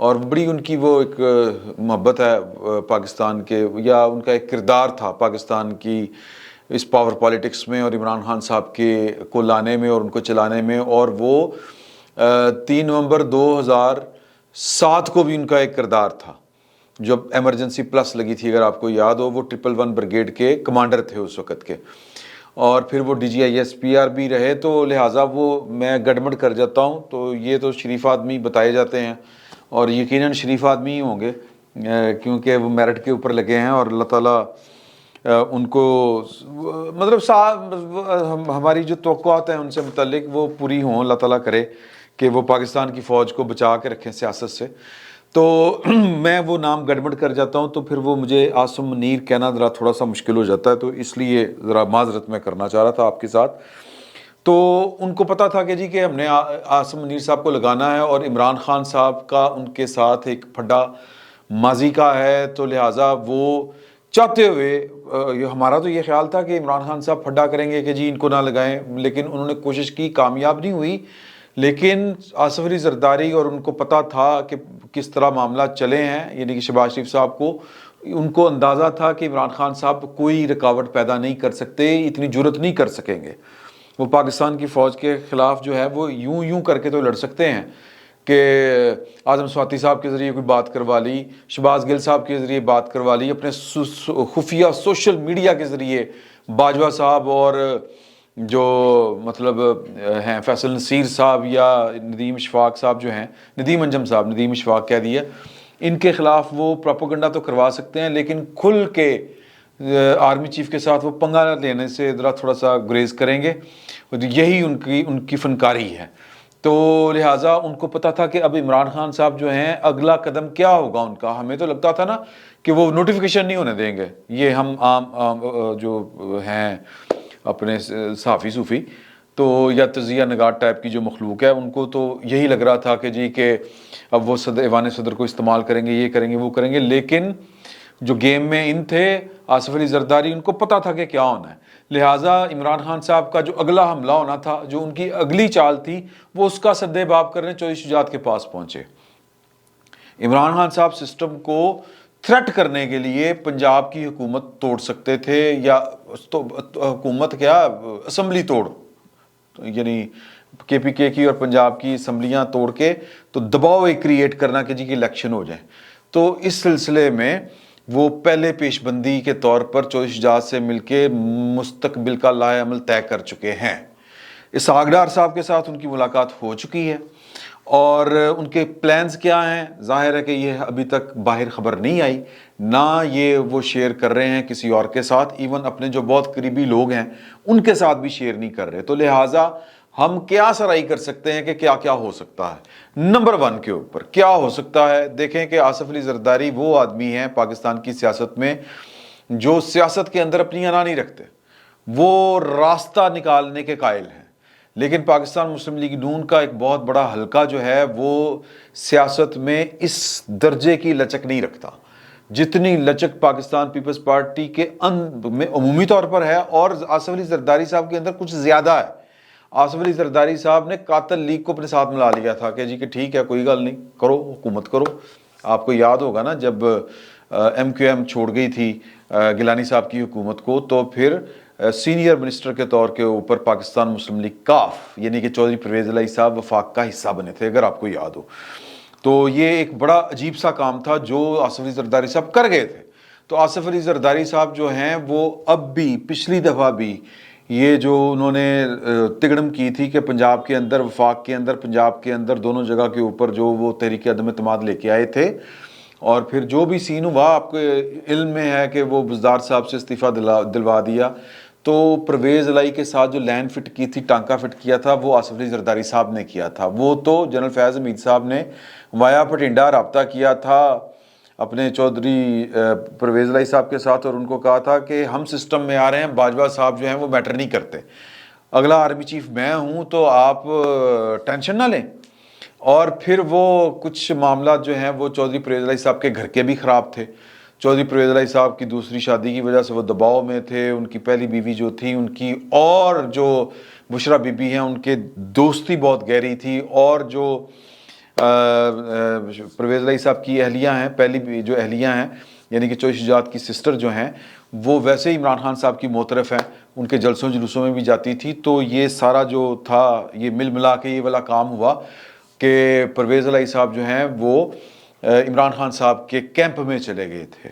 اور بڑی ان کی وہ ایک محبت ہے پاکستان کے، یا ان کا ایک کردار تھا پاکستان کی اس پاور پالیٹکس میں اور عمران خان صاحب کے کو لانے میں اور ان کو چلانے میں. اور وہ 3 نومبر 2007 کو بھی ان کا ایک کردار تھا جب ایمرجنسی پلس لگی تھی، اگر آپ کو یاد ہو. وہ 111 بریگیڈ کے کمانڈر تھے اس وقت کے، اور پھر وہ DGISPR بھی رہے. تو لہٰذا وہ میں گڑبڑ کر جاتا ہوں. تو یہ تو شریف آدمی بتائے جاتے ہیں، اور یقیناً شریف آدمی ہی ہوں گے کیونکہ وہ میرٹ کے اوپر لگے ہیں، اور اللہ تعالیٰ ان کو مطلب ہماری جو توقعات ہیں ان سے متعلق وہ پوری ہوں. اللہ تعالیٰ کرے کہ وہ پاکستان کی فوج کو بچا کے رکھیں سیاست سے. تو میں وہ نام گڑبڑ کر جاتا ہوں، تو پھر وہ مجھے عاصم منیر کہنا ذرا تھوڑا سا مشکل ہو جاتا ہے، تو اس لیے ذرا معذرت میں کرنا چاہ رہا تھا آپ کے ساتھ. تو ان کو پتہ تھا کہ جی کہ ہم نے عاصم منیر صاحب کو لگانا ہے، اور عمران خان صاحب کا ان کے ساتھ ایک پھڈا ماضی کا ہے. تو لہٰذا وہ چاہتے ہوئے ہمارا تو یہ خیال تھا کہ عمران خان صاحب پھڈا کریں گے کہ جی ان کو نہ لگائیں، لیکن انہوں نے کوشش کی، کامیاب نہیں ہوئی. لیکن آصف علی زرداری اور ان کو پتہ تھا کہ کس طرح معاملات چلے ہیں، یعنی کہ شہباز شریف صاحب کو ان کو اندازہ تھا کہ عمران خان صاحب کوئی رکاوٹ پیدا نہیں کر سکتے، اتنی جرت نہیں کر سکیں گے. وہ پاکستان کی فوج کے خلاف جو ہے وہ یوں کر کے تو لڑ سکتے ہیں کہ اعظم سواتی صاحب کے ذریعے کوئی بات کروا لی، شہباز گل صاحب کے ذریعے بات کروا لی، اپنے خفیہ سوشل میڈیا کے ذریعے باجوہ صاحب اور جو مطلب ہیں فیصل نصیر صاحب یا ندیم اشفاق صاحب جو ہیں، ندیم انجم صاحب، ندیم اشفاق کہہ دیا، ان کے خلاف وہ پروپیگنڈا تو کروا سکتے ہیں، لیکن کھل کے آرمی چیف کے ساتھ وہ پنگا لینے سے ذرا تھوڑا سا گریز کریں گے. یہی ان کی فنکاری ہے. تو لہٰذا ان کو پتا تھا کہ اب عمران خان صاحب جو ہیں اگلا قدم کیا ہوگا ان کا. ہمیں تو لگتا تھا نا کہ وہ نوٹیفیکیشن نہیں ہونے دیں گے. یہ ہم عام جو ہیں اپنے صحافی صوفی تو یا تجزیہ نگار ٹائپ کی جو مخلوق ہے، ان کو تو یہی لگ رہا تھا کہ جی کہ اب وہ ایوان صدر کو استعمال کریں گے، یہ کریں گے، وہ کریں گے. لیکن جو گیم میں ان تھے آصف علی زرداری، ان کو پتا تھا کہ کیا ہونا ہے. لہٰذا عمران خان صاحب کا جو اگلا حملہ ہونا تھا، جو ان کی اگلی چال تھی، وہ اس کا سدے باب کرنے چودھری شجاعت کے پاس پہنچے. عمران خان صاحب سسٹم کو تھریٹ کرنے کے لیے پنجاب کی حکومت توڑ سکتے تھے، یا حکومت کیا اسمبلی توڑ، یعنی KPK کی اور پنجاب کی اسمبلیاں توڑ کے تو دباؤ ایک کریٹ کرنا کہ جی کہ الیکشن ہو جائے. تو اس سلسلے میں وہ پہلے پیش بندی کے طور پر چودھری شجاعت سے مل کے مستقبل کا لائحہ عمل طے کر چکے ہیں. اسحاق ڈار صاحب کے ساتھ ان کی ملاقات ہو چکی ہے، اور ان کے پلانز کیا ہیں ظاہر ہے کہ یہ ابھی تک باہر خبر نہیں آئی، نہ یہ وہ شیئر کر رہے ہیں کسی اور کے ساتھ، ایون اپنے جو بہت قریبی لوگ ہیں ان کے ساتھ بھی شیئر نہیں کر رہے. تو لہٰذا ہم کیا سرائی کر سکتے ہیں کہ کیا کیا ہو سکتا ہے. نمبر 1 کے اوپر کیا ہو سکتا ہے، دیکھیں کہ آصف علی زرداری وہ آدمی ہیں پاکستان کی سیاست میں جو سیاست کے اندر اپنی انا نہیں رکھتے، وہ راستہ نکالنے کے قائل ہیں. لیکن پاکستان مسلم لیگ نون کا ایک بہت بڑا حلقہ جو ہے وہ سیاست میں اس درجے کی لچک نہیں رکھتا جتنی لچک پاکستان پیپلز پارٹی کے میں عمومی طور پر ہے، اور آصف علی زرداری صاحب کے اندر کچھ زیادہ ہے. آصف علی زرداری صاحب نے قاتل لیگ کو اپنے ساتھ ملا لیا تھا کہ جی کہ ٹھیک ہے کوئی گل نہیں، کرو حکومت کرو. آپ کو یاد ہوگا نا جب MQM چھوڑ گئی تھی گیلانی صاحب کی حکومت کو، تو پھر سینئر منسٹر کے طور کے اوپر پاکستان مسلم لیگ کاف یعنی کہ چودھری پرویز الہی صاحب وفاق کا حصہ بنے تھے، اگر آپ کو یاد ہو. تو یہ ایک بڑا عجیب سا کام تھا جو آصف علی زرداری صاحب کر گئے تھے. تو آصف علی زرداری صاحب جو ہیں وہ اب بھی پچھلی دفعہ بھی یہ جو انہوں نے تگڑم کی تھی کہ پنجاب کے اندر، وفاق کے اندر، پنجاب کے اندر دونوں جگہ کے اوپر جو وہ تحریک عدم اعتماد لے کے آئے تھے، اور پھر جو بھی سین ہوا آپ کے علم میں ہے کہ وہ بزدار صاحب سے استعفیٰ دلوا دیا. تو پرویز الہی کے ساتھ جو لین فٹ کی تھی، ٹانکا فٹ کیا تھا، وہ آصف علی زرداری صاحب نے کیا تھا. وہ تو جنرل فیاض حمید صاحب نے وایا بٹھنڈا رابطہ کیا تھا اپنے چودھری پرویز الہی صاحب کے ساتھ، اور ان کو کہا تھا کہ ہم سسٹم میں آ رہے ہیں، باجوہ صاحب جو ہیں وہ میٹر نہیں کرتے، اگلا آرمی چیف میں ہوں، تو آپ ٹینشن نہ لیں. اور پھر وہ کچھ معاملات جو ہیں وہ چودھری پرویز الہی صاحب کے گھر کے بھی خراب تھے. چودھری پرویز الہی صاحب کی دوسری شادی کی وجہ سے وہ دباؤ میں تھے. ان کی پہلی بیوی جو تھی ان کی اور جو بشرا بی بی ہیں ان کے دوستی بہت گہری تھی، اور جو پرویز الہی صاحب کی اہلیہ ہیں، پہلی جو اہلیہ ہیں یعنی کہ چوئی شجاعت کی سسٹر جو ہیں، وہ ویسے ہی عمران خان صاحب کی موترف ہیں، ان کے جلسوں جلوسوں میں بھی جاتی تھی. تو یہ سارا جو تھا یہ مل ملا کے یہ والا کام ہوا کہ پرویز الہی صاحب جو ہیں وہ عمران خان صاحب کے کیمپ میں چلے گئے تھے.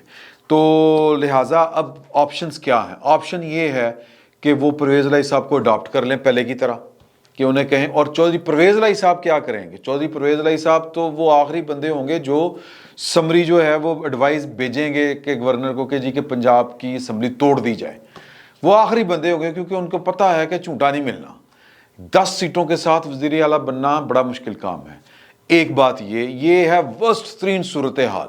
تو لہٰذا اب آپشنز کیا ہیں؟ آپشن یہ ہے کہ وہ پرویز الہی صاحب کو اڈاپٹ کر لیں پہلے کی طرح، کہ انہیں کہیں. اور چودھری پرویز الہی صاحب کیا کریں گے؟ چودھری پرویز الہی صاحب تو وہ آخری بندے ہوں گے جو سمری جو ہے وہ ایڈوائز بھیجیں گے کہ گورنر کو کہ جی کہ پنجاب کی اسمبلی توڑ دی جائے. وہ آخری بندے ہوں گے کیونکہ ان کو پتہ ہے کہ جھوٹا نہیں ملنا. 10 سیٹوں کے ساتھ وزیر اعلیٰ بننا بڑا مشکل کام ہے. ایک بات یہ ہے ورسٹ ترین صورتحال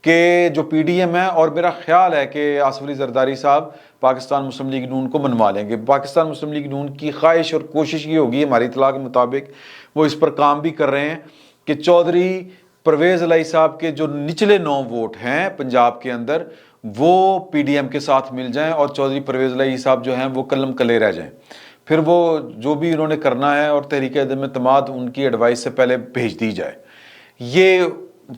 کہ جو پی ڈی ایم ہے، اور میرا خیال ہے کہ آصف علی زرداری صاحب پاکستان مسلم لیگ نون کو منوا لیں گے. پاکستان مسلم لیگ نون کی خواہش اور کوشش یہ ہوگی، ہماری اطلاع کے مطابق وہ اس پر کام بھی کر رہے ہیں کہ چودھری پرویز الہی صاحب کے جو نچلے 9 ووٹ ہیں پنجاب کے اندر وہ پی ڈی ایم کے ساتھ مل جائیں اور چودھری پرویز الہی صاحب جو ہیں وہ قلم کلے رہ جائیں. پھر وہ جو بھی انہوں نے کرنا ہے اور تحریک عدم اعتماد ان کی ایڈوائس سے پہلے بھیج دی جائے. یہ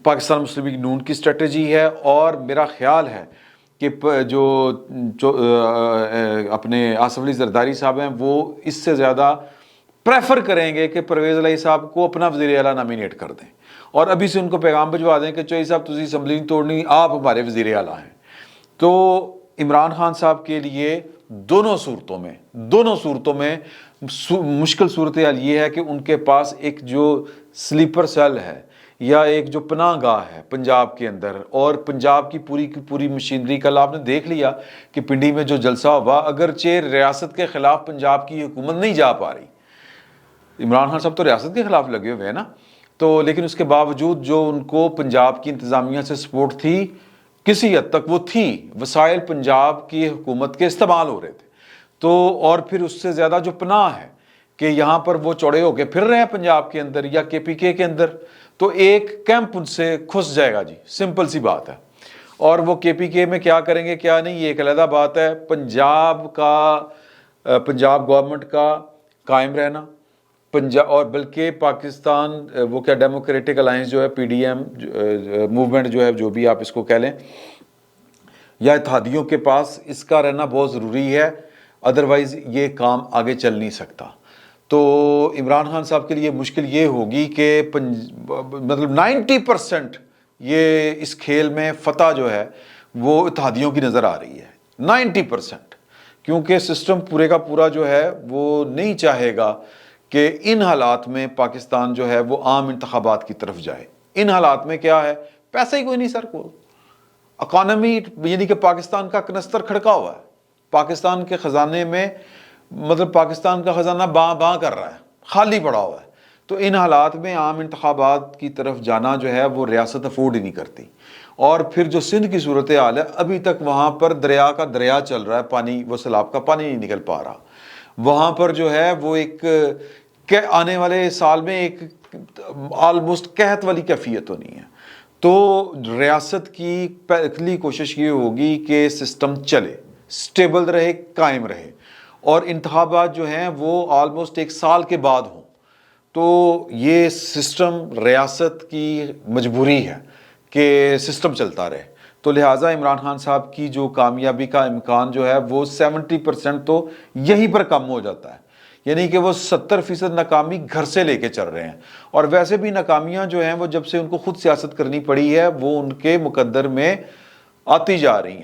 پاکستان مسلم لیگ نون کی اسٹریٹجی ہے. اور میرا خیال ہے کہ جو اپنے آصف علی زرداری صاحب ہیں وہ اس سے زیادہ پریفر کریں گے کہ پرویز الہی صاحب کو اپنا وزیر اعلیٰ نامینیٹ کر دیں، اور ابھی سے ان کو پیغام بھجوا دیں کہ چوئی صاحب تسی اسمبلی نہیں توڑنی، آپ ہمارے وزیر اعلیٰ ہیں. تو عمران خان صاحب کے لیے دونوں صورتوں میں مشکل صورتحال یہ ہے کہ ان کے پاس ایک جو سلیپر سیل ہے یا ایک جو پناہ گاہ ہے پنجاب کے اندر، اور پنجاب کی پوری مشینری. کل آپ نے دیکھ لیا کہ پنڈی میں جو جلسہ ہوا، اگرچہ ریاست کے خلاف پنجاب کی حکومت نہیں جا پا رہی، عمران خان صاحب تو ریاست کے خلاف لگے ہوئے ہیں نا، تو لیکن اس کے باوجود جو ان کو پنجاب کی انتظامیہ سے سپورٹ تھی کسی حد تک وہ تھی، وسائل پنجاب کی حکومت کے استعمال ہو رہے تھے. تو اور پھر اس سے زیادہ جو پناہ ہے کہ یہاں پر وہ چوڑے ہو کے پھر رہے ہیں پنجاب کے اندر یا کے پی کے اندر، تو ایک کیمپ ان سے کھس جائے گا جی، سمپل سی بات ہے. اور وہ کے پی کے میں کیا کریں گے کیا نہیں، یہ ایک علیحدہ بات ہے. پنجاب گورنمنٹ کا قائم رہنا، اور بلکہ پاکستان وہ کیا ڈیموکریٹک الائنس جو ہے پی ڈی ایم موومنٹ جو ہے، جو بھی آپ اس کو کہہ لیں، یا اتحادیوں کے پاس اس کا رہنا بہت ضروری ہے، ادروائز یہ کام آگے چل نہیں سکتا. تو عمران خان صاحب کے لیے مشکل یہ ہوگی کہ مطلب 90% یہ اس کھیل میں فتح جو ہے وہ اتحادیوں کی نظر آ رہی ہے، 90%، کیونکہ سسٹم پورے کا پورا جو ہے وہ نہیں چاہے گا کہ ان حالات میں پاکستان جو ہے وہ عام انتخابات کی طرف جائے. ان حالات میں کیا ہے، پیسہ ہی کوئی نہیں سر کو، اکانومی یعنی کہ پاکستان کا کنستر کھڑکا ہوا ہے، پاکستان کے خزانے میں مطلب پاکستان کا خزانہ باں کر رہا ہے، خالی پڑا ہوا ہے. تو ان حالات میں عام انتخابات کی طرف جانا جو ہے وہ ریاست افورڈ ہی نہیں کرتی. اور پھر جو سندھ کی صورتحال ہے، ابھی تک وہاں پر دریا کا دریا چل رہا ہے، پانی وہ سیلاب کا پانی نہیں نکل پا رہا. وہاں پر جو ہے وہ ایک آنے والے سال میں ایک آلموسٹ قحط والی کیفیت ہونی ہے. تو ریاست کی پہلی کوشش یہ ہوگی کہ سسٹم چلے، سٹیبل رہے، قائم رہے، اور انتخابات جو ہیں وہ آلموسٹ 1 سال کے بعد ہوں. تو یہ سسٹم ریاست کی مجبوری ہے کہ سسٹم چلتا رہے. تو لہٰذا عمران خان صاحب کی جو کامیابی کا امکان جو ہے وہ 70% تو یہیں پر کم ہو جاتا ہے، یعنی کہ وہ 70% ناکامی گھر سے لے کے چل رہے ہیں. اور ویسے بھی ناکامیاں جو ہیں وہ جب سے ان کو خود سیاست کرنی پڑی ہے وہ ان کے مقدر میں آتی جا رہی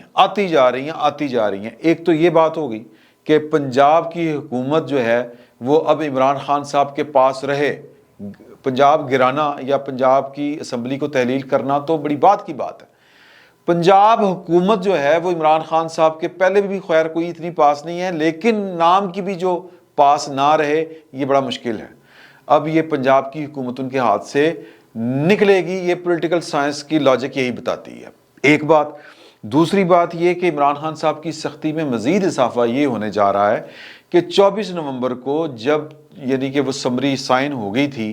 ہیں. ایک تو یہ بات ہوگی کہ پنجاب کی حکومت جو ہے وہ اب عمران خان صاحب کے پاس رہے. پنجاب گرانا یا پنجاب کی اسمبلی کو تحلیل کرنا تو بڑی بات کی بات ہے. پنجاب حکومت جو ہے وہ عمران خان صاحب کے پہلے بھی خیر کوئی اتنی پاس نہیں ہے، لیکن نام کی بھی جو پاس نہ رہے یہ بڑا مشکل ہے. اب یہ پنجاب کی حکومت ان کے ہاتھ سے نکلے گی، یہ پولیٹیکل سائنس کی لاجک یہی بتاتی ہے. ایک بات. دوسری بات یہ کہ عمران خان صاحب کی سختی میں مزید اضافہ یہ ہونے جا رہا ہے کہ 24 نومبر کو جب یعنی کہ وہ سمری سائن ہو گئی تھی،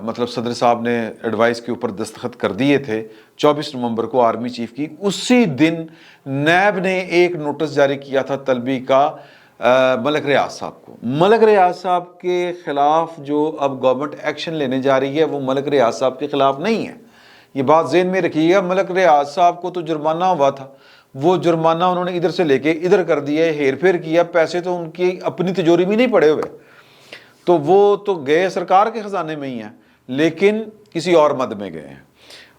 مطلب صدر صاحب نے ایڈوائس کے اوپر دستخط کر دیے تھے 24 نومبر کو آرمی چیف کی، اسی دن نیب نے ایک نوٹس جاری کیا تھا طلبی کا ملک ریاض صاحب کو. ملک ریاض صاحب کے خلاف جو اب گورنمنٹ ایکشن لینے جا رہی ہے وہ ملک ریاض صاحب کے خلاف نہیں ہے. یہ بات ذہن میں رکھیے گا. ملک ریاض صاحب کو تو جرمانہ ہوا تھا, وہ جرمانہ انہوں نے ادھر سے لے کے ادھر کر دیا, ہیر پھیر کیا, پیسے تو ان کی اپنی تجوری میں نہیں پڑے ہوئے, تو وہ تو گئے سرکار کے خزانے میں ہی ہیں, لیکن کسی اور مد میں گئے ہیں.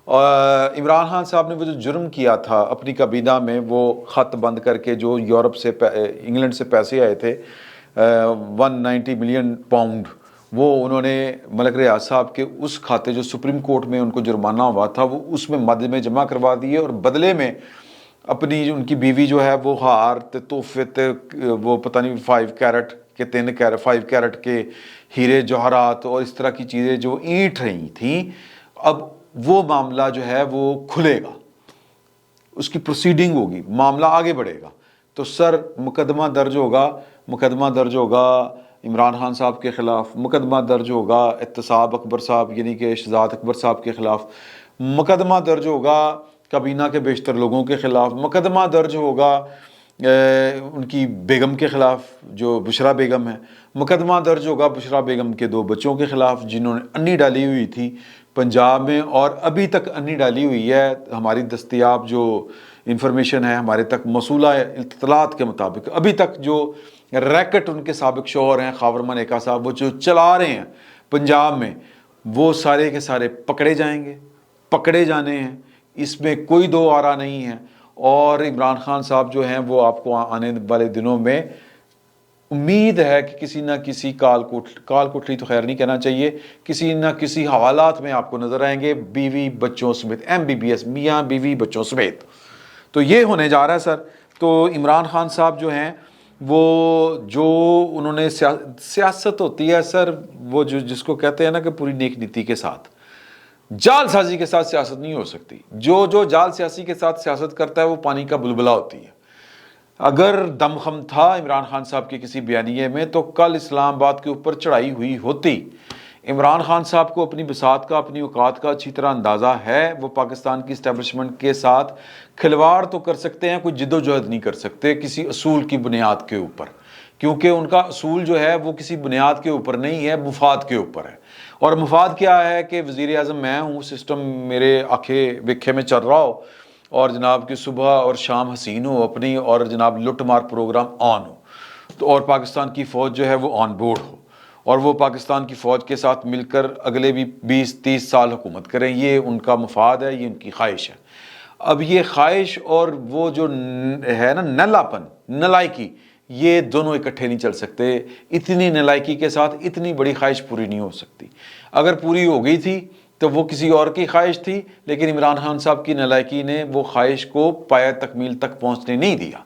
اور عمران خان صاحب نے وہ جو جرم کیا تھا اپنی کابینہ میں, وہ خط بند کر کے جو یورپ سے انگلینڈ سے پیسے آئے تھے 190 ملین پاؤنڈ, وہ انہوں نے ملک ریاض صاحب کے اس کھاتے جو سپریم کورٹ میں ان کو جرمانہ ہوا تھا وہ اس میں مد میں جمع کروا دیے, اور بدلے میں اپنی ان کی بیوی جو ہے وہ ہار تحفے وہ پتہ نہیں 5 کیرٹ کے 5 کیرٹ کے ہیرے جوہرات اور اس طرح کی چیزیں جو اینٹ رہی تھیں, اب وہ معاملہ جو ہے وہ کھلے گا, اس کی پروسیڈنگ ہوگی, معاملہ آگے بڑھے گا. تو سر مقدمہ درج ہوگا عمران خان صاحب کے خلاف, مقدمہ درج ہوگا احتساب اکبر صاحب یعنی کہ شہزاد اکبر صاحب کے خلاف, مقدمہ درج ہوگا کابینہ کے بیشتر لوگوں کے خلاف, مقدمہ درج ہوگا ان کی بیگم کے خلاف جو بشرا بیگم ہے, مقدمہ درج ہوگا بشرا بیگم کے 2 بچوں کے خلاف جنہوں نے انی ڈالی ہوئی تھی پنجاب میں, اور ابھی تک انی ڈالی ہوئی ہے. ہماری دستیاب جو انفارمیشن ہے, ہمارے تک موصولہ اطلاعات کے مطابق ابھی تک جو ریکٹ ان کے سابق شوہر ہیں خاور ملیکا صاحب وہ جو چلا رہے ہیں پنجاب میں, وہ سارے کے سارے پکڑے جانے ہیں, اس میں کوئی دو آرا نہیں ہے. اور عمران خان صاحب جو ہیں وہ آپ کو آنے والے دنوں میں امید ہے کہ کسی نہ کسی کال کوٹری تو خیر نہیں کہنا چاہیے, کسی نہ کسی حوالات میں آپ کو نظر آئیں گے بیوی بچوں سمیت, MBBS میاں بیوی بچوں سمیت. تو یہ ہونے جا رہا ہے سر. تو عمران خان صاحب جو ہیں وہ جو انہوں نے سیاست ہوتی ہے سر, وہ جس کو کہتے ہیں نا کہ پوری نیک نیتی کے ساتھ, جال سازی کے ساتھ سیاست نہیں ہو سکتی. جو جال سیاسی کے ساتھ سیاست کرتا ہے وہ پانی کا بلبلہ ہوتی ہے. اگر دم خم تھا عمران خان صاحب کے کسی بیانیے میں تو کل اسلام آباد کے اوپر چڑھائی ہوئی ہوتی. عمران خان صاحب کو اپنی بساط کا اپنی اوقات کا اچھی طرح اندازہ ہے. وہ پاکستان کی اسٹیبلشمنٹ کے ساتھ کھلواڑ تو کر سکتے ہیں, کوئی جد و جہد نہیں کر سکتے کسی اصول کی بنیاد کے اوپر, کیونکہ ان کا اصول جو ہے وہ کسی بنیاد کے اوپر نہیں ہے, مفاد کے اوپر ہے. اور مفاد کیا ہے کہ وزیر اعظم میں ہوں, سسٹم میرے آنکھیں وکھے میں چل رہا ہو, اور جناب کی صبح اور شام حسین ہو اپنی, اور جناب لٹ مار پروگرام آن ہو, تو اور پاکستان کی فوج جو ہے وہ آن بورڈ ہو, اور وہ پاکستان کی فوج کے ساتھ مل کر اگلے بھی 20-30 سال حکومت کریں. یہ ان کا مفاد ہے, یہ ان کی خواہش ہے. اب یہ خواہش اور وہ جو ہے نا نلاپن, نلائکی, یہ دونوں اکٹھے نہیں چل سکتے. اتنی نلائکی کے ساتھ اتنی بڑی خواہش پوری نہیں ہو سکتی. اگر پوری ہو گئی تھی تو وہ کسی اور کی خواہش تھی, لیکن عمران خان صاحب کی نلائکی نے وہ خواہش کو پایہ تکمیل تک پہنچنے نہیں دیا,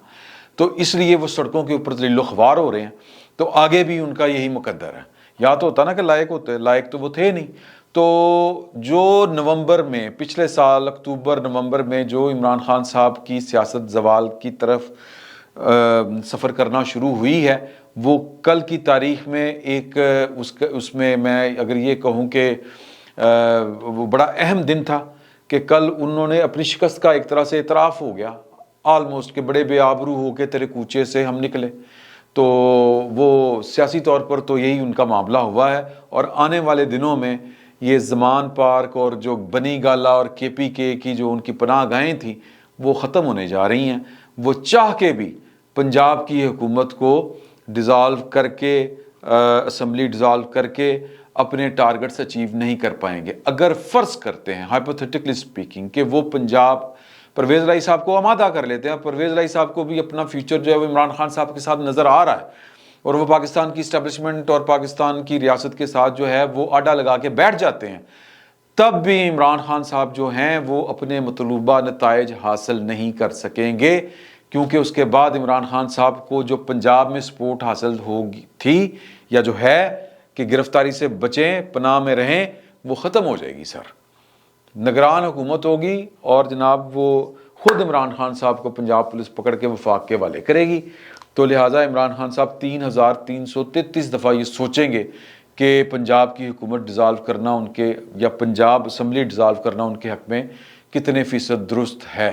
تو اس لیے وہ سڑکوں کے اوپر ذلیل و خوار ہو رہے ہیں. تو آگے بھی ان کا یہی مقدر ہے. یا تو ہوتا نا کہ لائق ہوتے, لائق تو وہ تھے نہیں. تو جو نومبر میں پچھلے سال اکتوبر نومبر میں جو عمران خان صاحب کی سیاست زوال کی طرف سفر کرنا شروع ہوئی ہے, وہ کل کی تاریخ میں ایک اس میں اگر یہ کہوں کہ وہ بڑا اہم دن تھا کہ کل انہوں نے اپنی شکست کا ایک طرح سے اعتراف ہو گیا آلموسٹ, کہ بڑے بے آبرو ہو کے تیرے کوچے سے ہم نکلے. تو وہ سیاسی طور پر تو یہی ان کا معاملہ ہوا ہے. اور آنے والے دنوں میں یہ زمان پارک اور جو بنی گالا اور KPK کی جو ان کی پناہ گاہیں تھیں وہ ختم ہونے جا رہی ہیں. وہ چاہ کے بھی پنجاب کی حکومت کو ڈیزالو کر کے, اسمبلی ڈیزالو کر کے اپنے ٹارگٹس اچیو نہیں کر پائیں گے. اگر فرض کرتے ہیں ہائپوتھیٹیکلی سپیکنگ کہ وہ پنجاب پرویز الہی صاحب کو آمادہ کر لیتے ہیں, پرویز الہی صاحب کو بھی اپنا فیوچر جو ہے وہ عمران خان صاحب کے ساتھ نظر آ رہا ہے, اور وہ پاکستان کی اسٹیبلشمنٹ اور پاکستان کی ریاست کے ساتھ جو ہے وہ آڈا لگا کے بیٹھ جاتے ہیں, تب بھی عمران خان صاحب جو ہیں وہ اپنے مطلوبہ نتائج حاصل نہیں کر سکیں گے. کیونکہ اس کے بعد عمران خان صاحب کو جو پنجاب میں سپورٹ حاصل ہوگی تھی یا جو ہے کہ گرفتاری سے بچیں, پناہ میں رہیں, وہ ختم ہو جائے گی سر. نگران حکومت ہوگی اور جناب وہ خود عمران خان صاحب کو پنجاب پولیس پکڑ کے وفاق کے حوالے کرے گی. تو لہٰذا عمران خان صاحب 3333 دفعہ یہ سوچیں گے کہ پنجاب کی حکومت ڈیزالو کرنا ان کے, یا پنجاب اسمبلی ڈیزالو کرنا ان کے حق میں کتنے فیصد درست ہے.